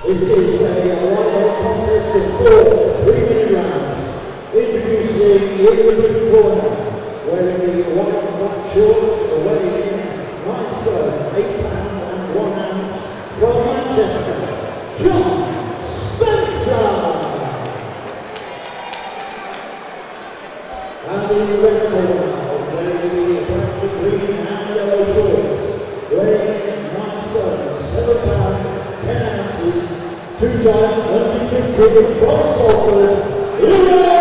This is a lightweight contest of 4 3-minute rounds. Introducing in the blue corner, wearing the white and black shorts, weighing in 9 stone, 8 pound and 1 ounce, from Manchester, John Spencer. And in the red corner, wearing the black, green and yellow shorts, weighing 9 stone, 7 pound, 10 ounces, 2 times undefeated from Salford, Lerone.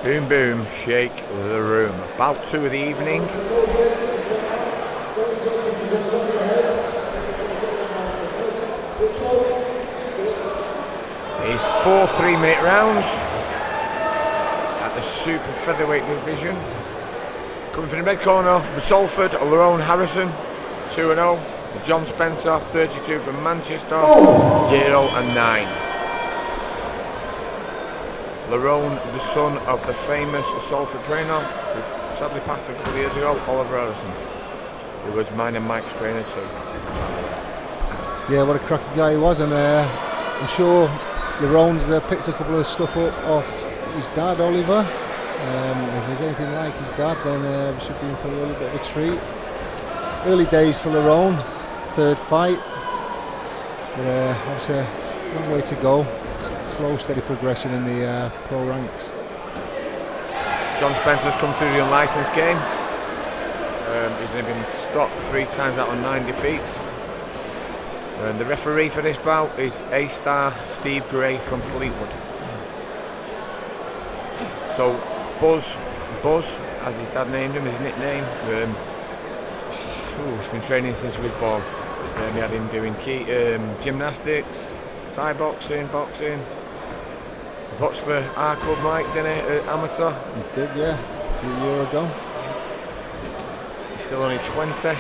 Boom boom, shake the room. About 2 of the evening. It's 4 3-minute rounds at the super featherweight division. Coming from the red corner from Salford, Lerone Harrison, 2-0. John Spencer, 32 from Manchester, 0 and 9. Lerone, the son of the famous Salford trainer, who sadly passed a couple of years ago, Oliver Harrison, who was mine and Mike's trainer too. Yeah, what a cracking guy he was, and I'm sure Lerone's picked a couple of stuff up off his dad, Oliver. If he's anything like his dad, then we should be in for a little bit of a treat. Early days for Lerone, 3rd fight, but obviously a long way to go. Slow, steady progression in the pro ranks. John Spencer's come through the unlicensed game. He's only been stopped 3 times out of 9 defeats. And the referee for this bout is A-star Steve Gray from Fleetwood. So Buzz, as his dad named him, his nickname. He's been training since he was born. We had him doing gymnastics, Thai boxing. He boxed for our club, Mike, didn't he? Amateur. He did, yeah, a few years ago. He's still only 20.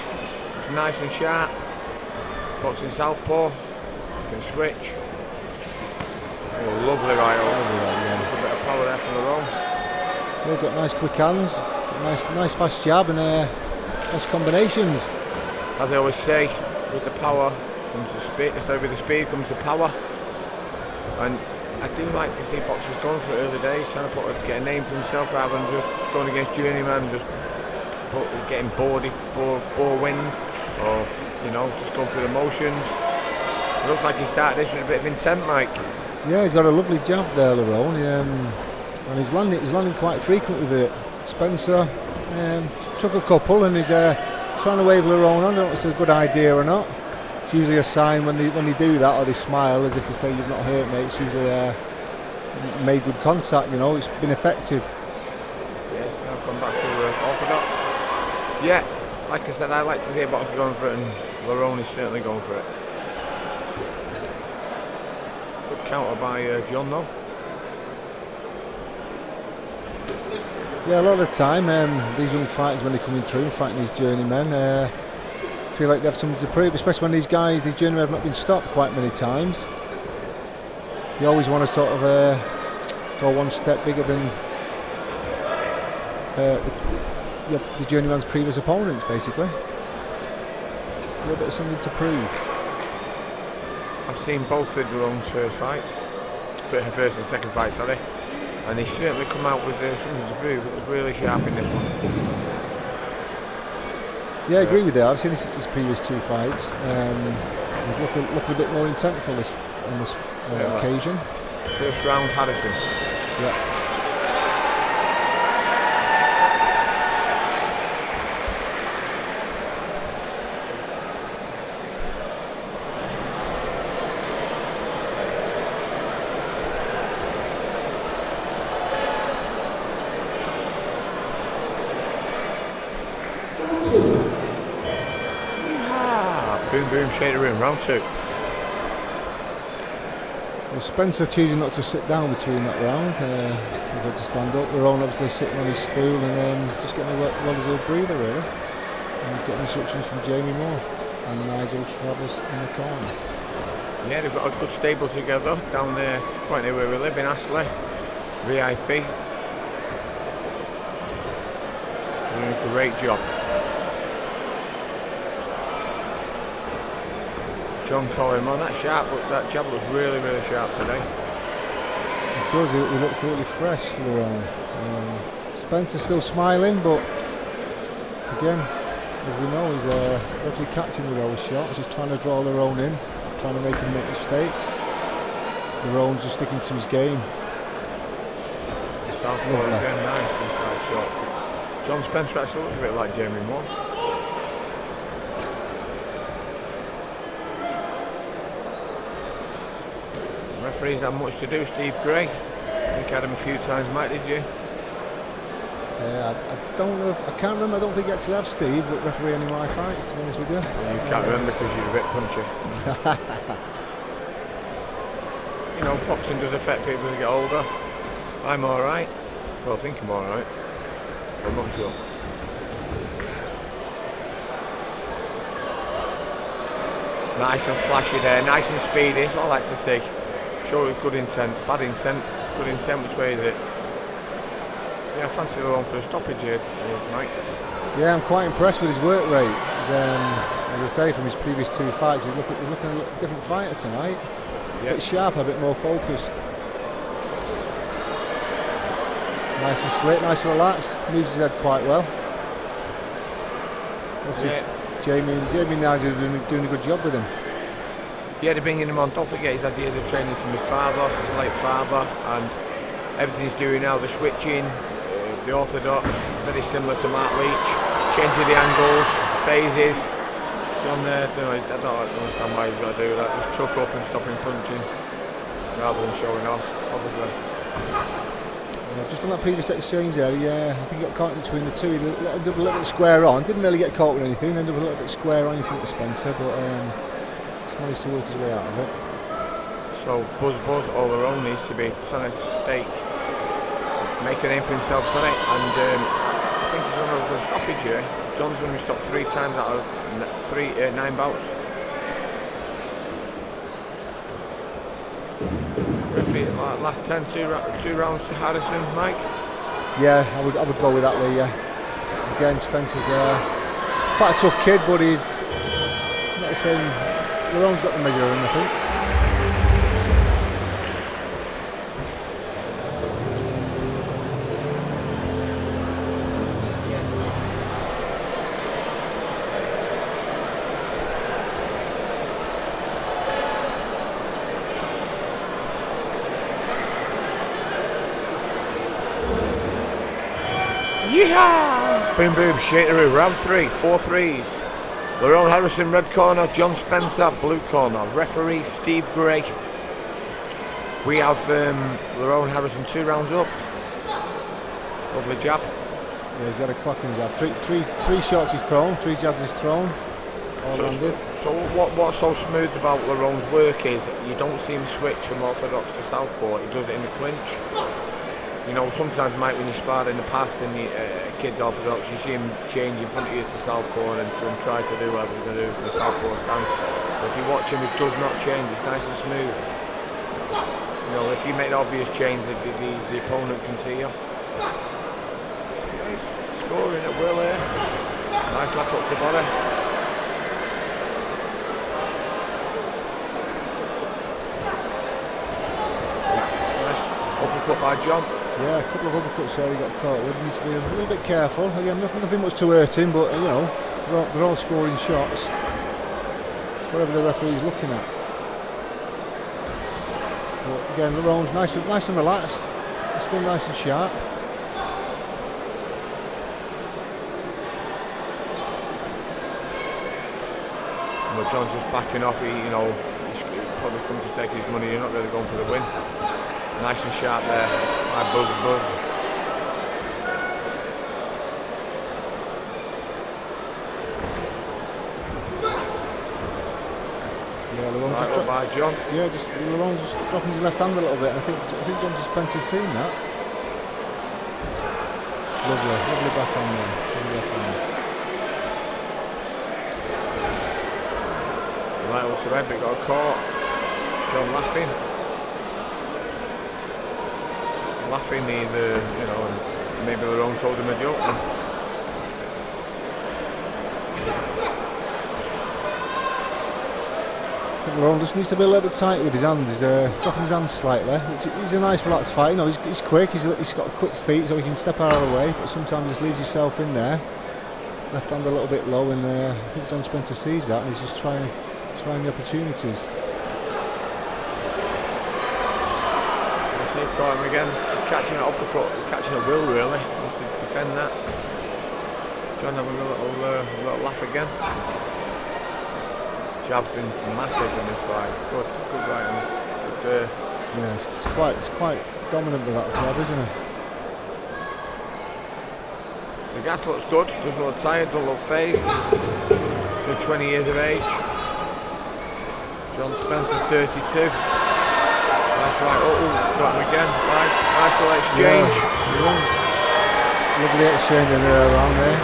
He's nice and sharp. Boxing southpaw. Can switch. Oh, lovely right over. Yeah. A bit of power there from Lerone. Yeah, he's got nice quick hands. He's got nice fast jab and nice combinations. As I always say, with the power comes the speed. Instead of with the speed comes the power. And I do like to see boxers going for early days, trying to get a name for himself rather than just going against journeyman, just getting bore wins, or just going through the motions. It looks like he started this with a bit of intent, Mike. Yeah, he's got a lovely jab there, Lerone, and he's landing quite frequent with it. Spencer took a couple and he's trying to wave Lerone on. I don't know if it's a good idea or not. It's usually a sign when they do that, or they smile as if to say you've not hurt me. It's usually made good contact. It's been effective. Yes, now gone back to orthodox. Yeah, like I said, I like to see a boxer going for it, and Lerone is certainly going for it. Good counter by John, though. Yeah, a lot of the time, these young fighters, when they're coming through fighting these journeymen, feel like they have something to prove, especially when these journeymen have not been stopped quite many times. You always want to sort of go one step bigger than the journeyman's previous opponents, basically. A little bit of something to prove. I've seen both of Lerone's first and second fight, sorry. And he's certainly come out with something to prove. It was really sharp in this one. Yeah, I agree with that. I've seen his previous 2 fights. He's looking a bit more intentful on this occasion. First round, Harrison. Yeah. Boom boom, shake the room, round 2. Well, Spencer choosing not to sit down between that round. He's had to stand up. Lerone obviously sitting on his stool and just getting a well as a breather, really. And getting instructions from Jamie Moore and Nigel Travers in the corner. Yeah, they've got a good stable together down there, quite near where we live in Astley. VIP. Doing a great job. John Collin, man, that jab looks really, really sharp today. It does, he looks really fresh, Lerone. Spencer's still smiling, but again, as we know, he's definitely catching with those shots. He's trying to draw Lerone in, trying to make him make mistakes. Lerone's just sticking to his game. Southpaw again, nice inside shot. John Spencer actually looks a bit like Jamie Moore. Referees had much to do, Steve Gray. I think I had him a few times, Mike, did you? I don't know, I can't remember, I don't think I actually have Steve, but referee any of my fights, to be honest with you. Well, you can't remember because you're a bit punchy. You know, boxing does affect people as they get older. I'm alright. Well, I think I'm alright. I'm not sure. Nice and flashy there, nice and speedy, that's what I like to see. Sure, with good intent, bad intent, good intent, which way is it? Yeah, I fancy Lerone for a stoppage here, Mike. Yeah, I'm quite impressed with his work rate. As I say, from his previous 2 fights, he's looking a different fighter tonight. Yep. A bit sharper, a bit more focused. Nice and slick, nice and relaxed. Moves his head quite well. Obviously, yeah. Jamie and Nigel are doing a good job with him. Yeah, they're bringing him on. Don't forget his ideas of training from his father, his late father, and everything he's doing now, the switching, the orthodox, very similar to Mark Leach, changing the angles, phases. John there, I don't understand why he's got to do that. Just tuck up and stop him punching rather than showing off, obviously. Yeah, just on that previous exchange there, I think he got caught in between the two. He ended up a little bit square on. Didn't really get caught with anything. Ended up a little bit square on in front of Spencer, but just managed to work his way out of it. So Buzz all Lerone needs to be trying to stake, make a name for himself on it, and I think he's on over the stoppage here. John's going to be stopped 3 times out of 9 bouts. Referee, last 10, two rounds to Harrison, Mike. Yeah, I would go with that, Lee. Yeah. Again, Spencer's quite a tough kid, but he's not the same. Lerone's got the measure of him, I think. Yeehaw! Boom boom, shakeroo, round 3, 4 threes. Lerone Harrison, red corner, John Spencer, blue corner. Referee, Steve Gray. We have Lerone Harrison 2 rounds up. Lovely jab. Yeah, he's got a clock in his jab. Three shots he's thrown, 3 jabs he's thrown. So what's so smooth about Lerone's work is you don't see him switch from orthodox to southpaw. He does it in the clinch. You know, sometimes, Mike, when you sparred in the past and kid orthodox, you see him change in front of you to southpaw and try to do whatever he's going to do in the southpaw stance. But if you watch him, it does not change. It's nice and smooth. You know, if you make the obvious change, the opponent can see you. Nice scoring at will here. Nice left hook to body. Nice uppercut by John. Yeah, a couple of uppercuts there he got caught with. He needs to be a little bit careful. Again, nothing much to hurt him, but you know, they're all scoring shots. It's whatever the referee's looking at. But again, Lerone's nice and relaxed. He's still nice and sharp. But John's just backing off. He's probably come to take his money. He's not really going for the win. Nice and sharp there by Buzz. Yeah, Lerone right up by John. Yeah, Lerone just dropping his left hand a little bit. And I think John Spencer's seen that. Lovely backhand there. Lovely left hand. Right up to red, but got a caught. John laughing either, you know, and maybe Lerone told him a joke then. Lerone just needs to be a little bit tight with his hands. He's dropping his hands slightly, which he's a nice relaxed fight. You know, he's quick, he's got quick feet so he can step out of the way, but sometimes he just leaves himself in there. Left hand a little bit low, and I think John Spencer sees that and he's just trying the opportunities. So he caught him again, catching an uppercut, catching a will really. He needs to defend that. John having a little laugh again. Jab's been massive in this fight. Good right hand. Good, yeah, it's quite dominant with that jab, isn't it? The gas looks good, doesn't look tired, doesn't look phased. He's 20 years of age. John Spencer, 32. That's right. Got him again. Nice little exchange. Yeah. Lovely exchange in there around there.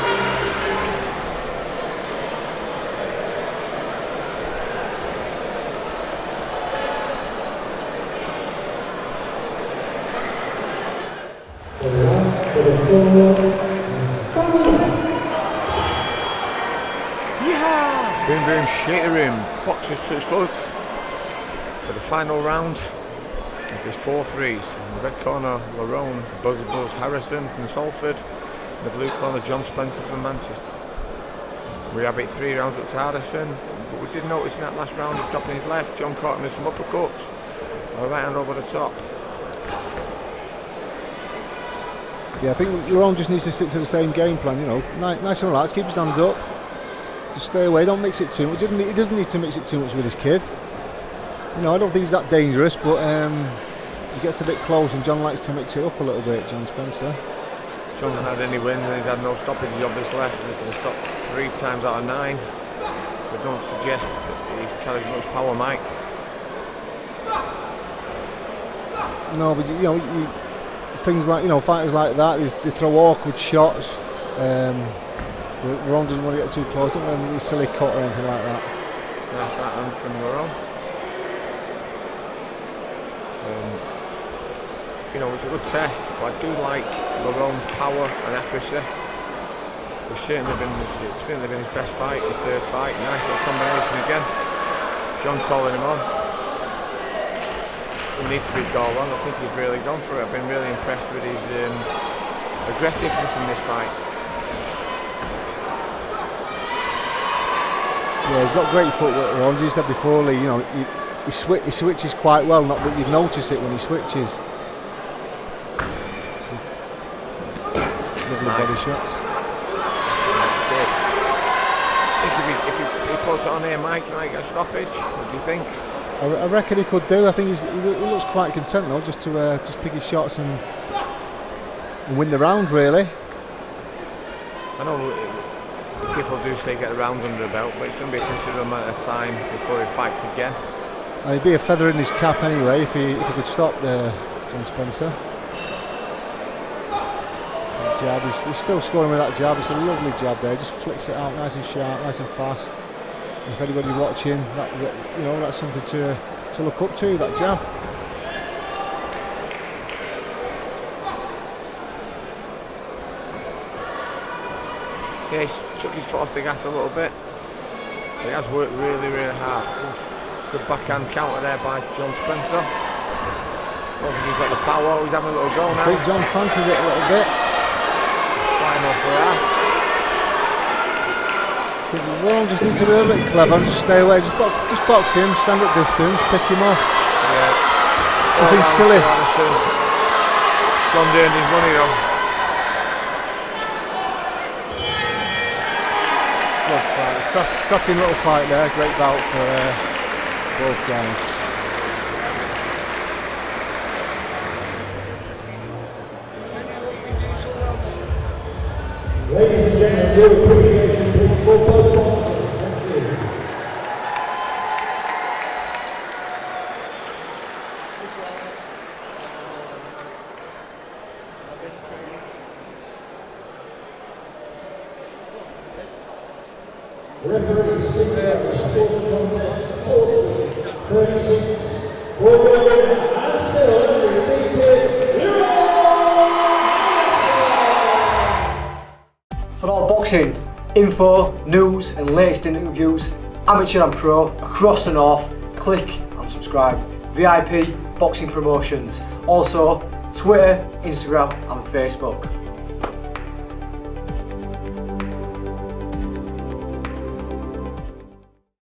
Yeah! Boom boom, shaker him. Boxers touch gloves for the final round of his 4 threes. In the red corner, Lerone, Buzz Harrison from Salford. In the blue corner, John Spencer from Manchester. We have it 3 rounds up to Harrison, but we did notice in that last round he's dropping his left. John caught him with some uppercuts. A right hand over the top. Yeah, I think Lerone just needs to stick to the same game plan, you know. Nice and relaxed, keep his hands up. Just stay away, don't mix it too much. He doesn't need to mix it too much with his kid. You know, I don't think he's that dangerous, but he gets a bit close and John likes to mix it up a little bit, John Spencer. John hasn't had any wins and he's had no stoppages obviously. He's been stopped 3 times out of 9. So don't suggest that he carries much power, Mike. No, but you know, things like, you know, fighters like that, they throw awkward shots. Lerone doesn't want to get too close, don't want any silly cut or anything like that. Nice right hand from Lerone. You know, it's a good test, but I do like Lerone's power and accuracy. It's certainly been his best fight, his 3rd fight. Nice little combination again. John calling him on. He needs to be called on. I think he's really gone for it. I've been really impressed with his aggressiveness in this fight. Yeah, he's got great footwork, Lerone. As you said before, Lee, you know, he switches quite well. Not that you'd notice it when he switches. Lovely body shots. Good. I think if he puts it on here, Mike, he might get a stoppage. What do you think? I reckon he could do. I think he looks quite content though, just to pick his shots and win the round, really. I know people do say get the rounds under the belt, but it's going to be a considerable amount of time before he fights again. He'd be a feather in his cap anyway if he could stop John Spencer. That jab, he's still scoring with that jab. It's a lovely jab there. Just flicks it out nice and sharp, nice and fast. If anybody's watching, that you know, that's something to look up to. That jab. Yeah, he's took his foot off the gas a little bit. But he has worked really, really hard. Good backhand counter there by John Spencer. I don't think he's got the power. He's having a little go now. I think John fancies it a little bit. Flying off for that. I think Lerone just needs to be a little bit clever and just stay away. Just box him, stand at distance, pick him off. Yeah. Nothing silly. John's earned his money though. Good fight. Cracking little fight there. Great bout for both guys. Ladies and gentlemen, your appreciation please for both boxers. Thank you. Referee Steve scored the contest 40-36. boxing info, news and latest interviews, amateur and pro, across the north. Click and subscribe. VIP Boxing Promotions. Also Twitter, Instagram and Facebook.